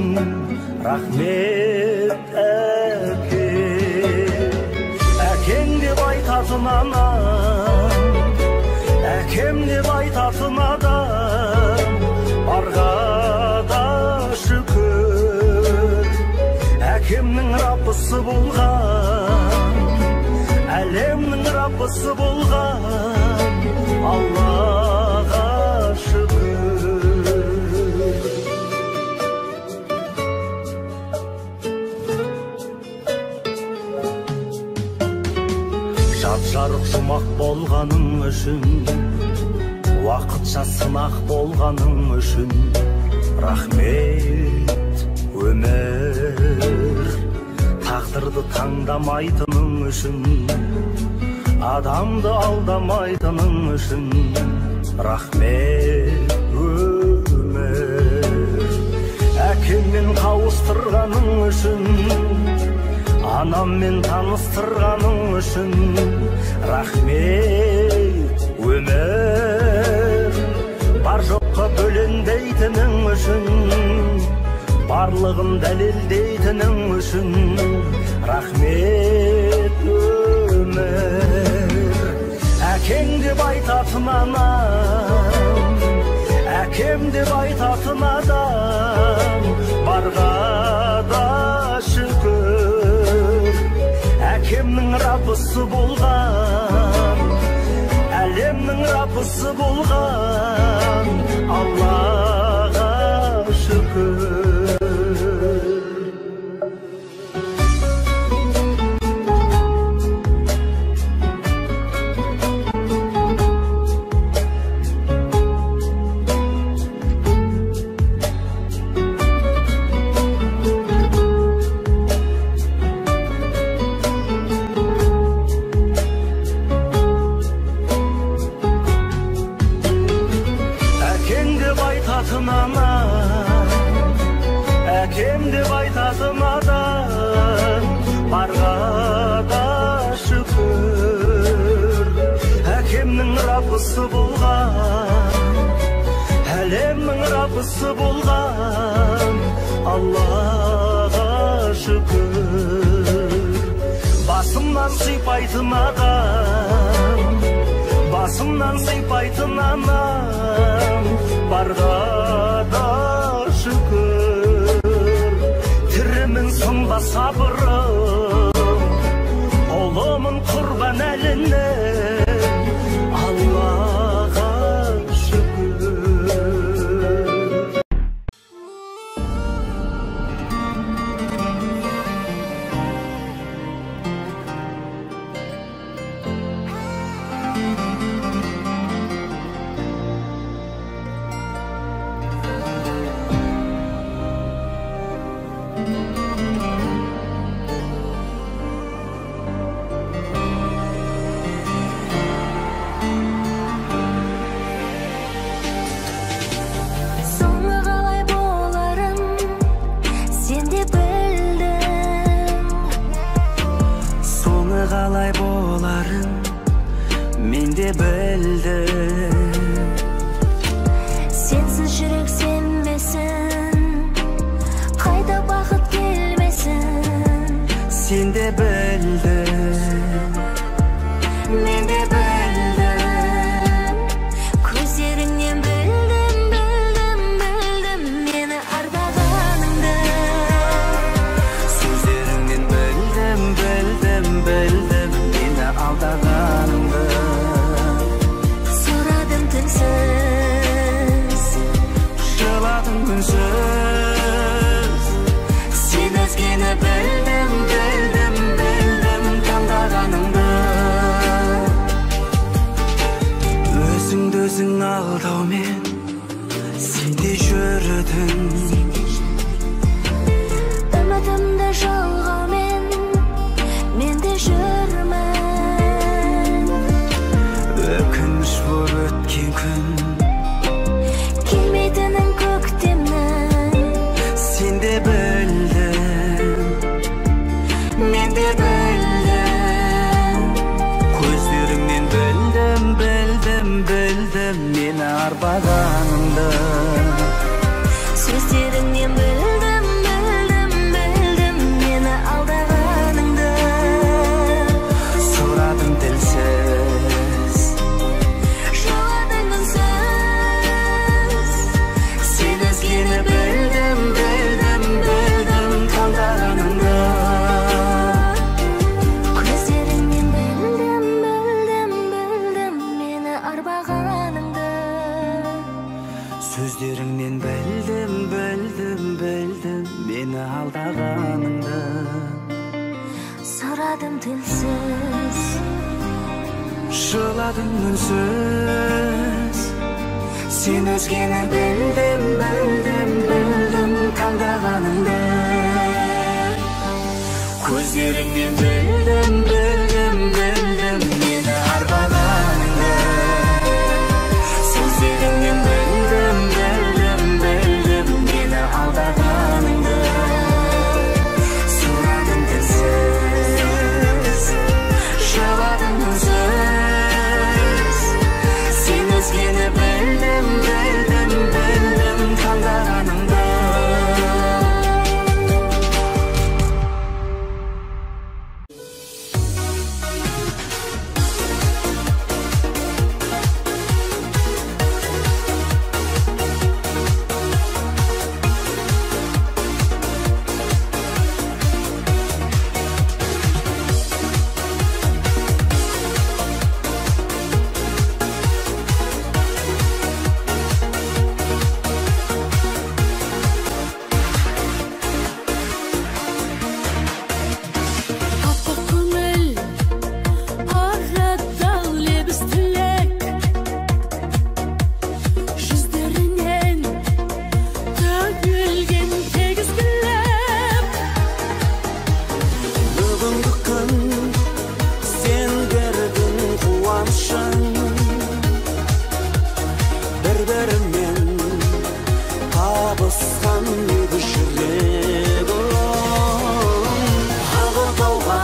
[SPEAKER 3] рахмет әке. Әкем деп айтатын анам, әкем деп айтатын адам, барға да шүкір. Әкемнің раббысы болған, әлемнің раббысы болған, Аллаға шүкір. Жап-жарық жұмақ болғаның үшін, уақытша сынақ болғаның үшін, рахмет өмір. Тағдырды таңдамайтының үшін, адамды алдамайтының үшін, рахмет өмір. Әкеммен қауыстырғаның үшін, анаммен таныстырғаның үшін, рахмет өмір. Бар жоққа бөленбейтінің үшін, барлығын дәлелдейтінің үшін, рахмет өмір. Әкең деп айтатын анам, әкем деп айтатын адам, барға да шүкір. Әкемнің раббысы болған, әлемнің раббысы болған, Аллаға шүкір. Әкем деп айтатын адам, барға да шүкір. Әкемнің раббысы болған, әлемнің раббысы болған, Аллаға шүкір. Басымнан сипайтын адам, басымнан сипайтын анам, барға да шүкір. Тірімін сынба сабырым, ұлымын құрбан әліне, Аллаға шүкір.
[SPEAKER 2] Қалай боларын мен де білдім.
[SPEAKER 4] Сенсіз жүрек сенбесін, қайта бақыт келмесін.
[SPEAKER 2] Сен де білдің,
[SPEAKER 4] Мен де білдім, көздеріңнен білдім, білдім, білдім мені ардағаныңды.
[SPEAKER 2] сөздеріңнен білдім, білдім, білдім мені алдағаныңды.
[SPEAKER 4] Сұрадым түнсіз,
[SPEAKER 2] Жыладым күнсіз,
[SPEAKER 4] сен өзгені білдім, білдім, білдім.
[SPEAKER 3] de bildim. Gözlerinden bildim, bildim, bildim meni arbağanımda.
[SPEAKER 4] Sözlerinden bildim, bildim, bildim meni aldağanыңды.
[SPEAKER 3] Soradım dilsiz,
[SPEAKER 4] Жыладың үнсіз.
[SPEAKER 3] sen özgeni bildim, bildim, bildim kaldağanımda.
[SPEAKER 4] Gözlerinden bildim, bildim, bildim meni arbağanыңды.
[SPEAKER 3] Sözlerinden bildim, bildim, bildim meni aldağanımda.
[SPEAKER 4] Soradım dilsiz.
[SPEAKER 3] Жыладым үнсіз, sen özgeni bildim, bildim, bildim kaldağanımda. Gözlerinden bildim, bildim, bildim meni arbağanımda. Sözlerinden bildim, bildim, bildim meni aldağanımda. Soradım dilsiz, жыладым үнсіз, sen özgeni bildim, bildim, bildim kaldağanımda.
[SPEAKER 8] Аппақ көңіл, ағаттау лебіз тілек. Жүздерінен төгілген тегіс гүллеп.
[SPEAKER 3] Бүгінгі күн сен бердің қуанышын, бір-бірімен табысқан еді жүрегім. Ақ отауға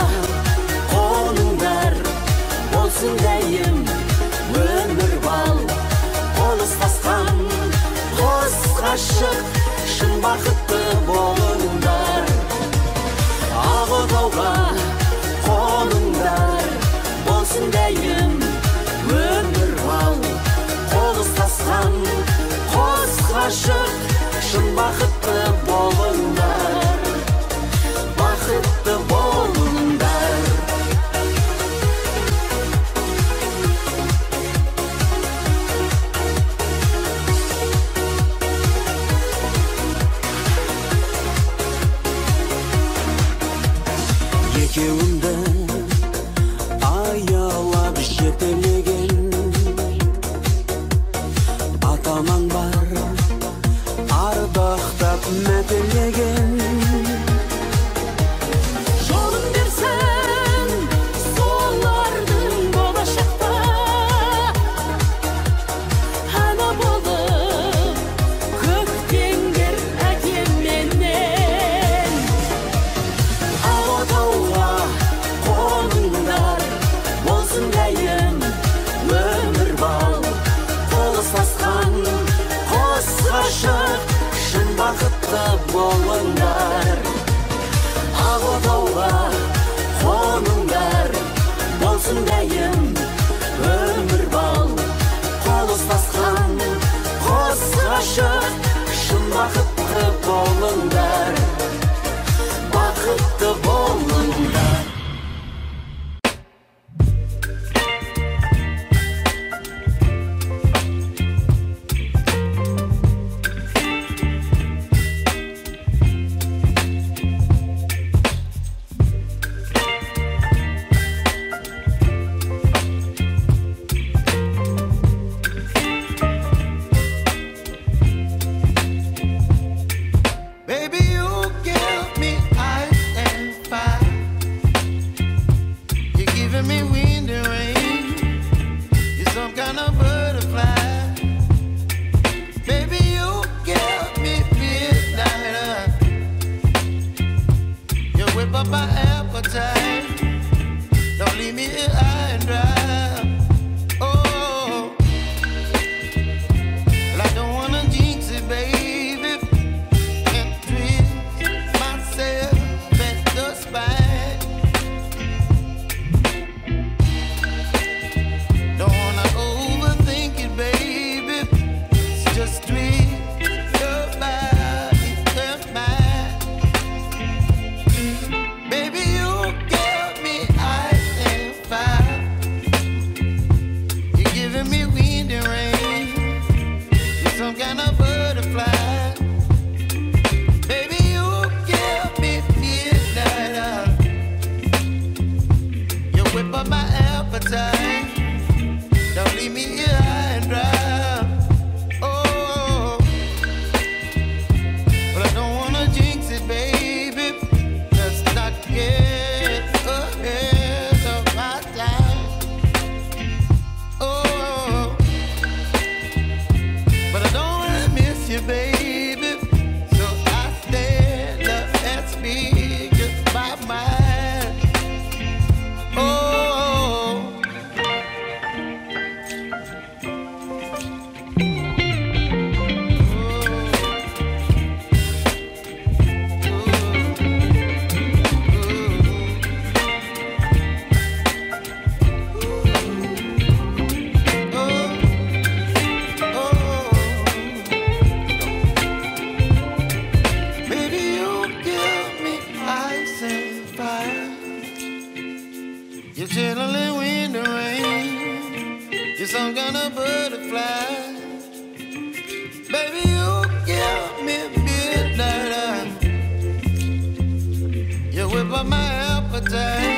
[SPEAKER 3] қоныңдар, болсын дәйім өмір бал. Қол ұстасқан қос ғашық, шын бақытты болыңдар. Ақ отауға қоныңдар, болсын дәйім өмір бал. Қол ұстасқан қос ғашық, шын бақытты болыңдар. Бақытты болыңдар. Екеуіңді аялап жетелеген ата-анаң бар, ардақтап мәпелеген.
[SPEAKER 8] Жолын берсең, солардың болашақта ана болып көктеңдер әкеменен.
[SPEAKER 3] Ақ отауға қоныңдар, болсын дәйім өмір бал. Қол ұстасқан қос ғашық, шын бақытты болыңдар. Ақ отауға қоныңдар, болсын дәйім өмір бал. Қол ұстасқан қос ғашық, шын бақытты болыңдар. Бақытты болыңдар.
[SPEAKER 9] Baby, you time. Don't leave me here high and dry. Oh, but I don't wanna jinx it, baby. Let's not get ahead of my time. Oh, but I don't wanna miss you, baby. So I stand up and speak just my mind. Oh. Baby, you give me ice and fire. You're chilling wind and rain. You're some kind of butterfly. Baby, you give me midnight. You whip up my appetite.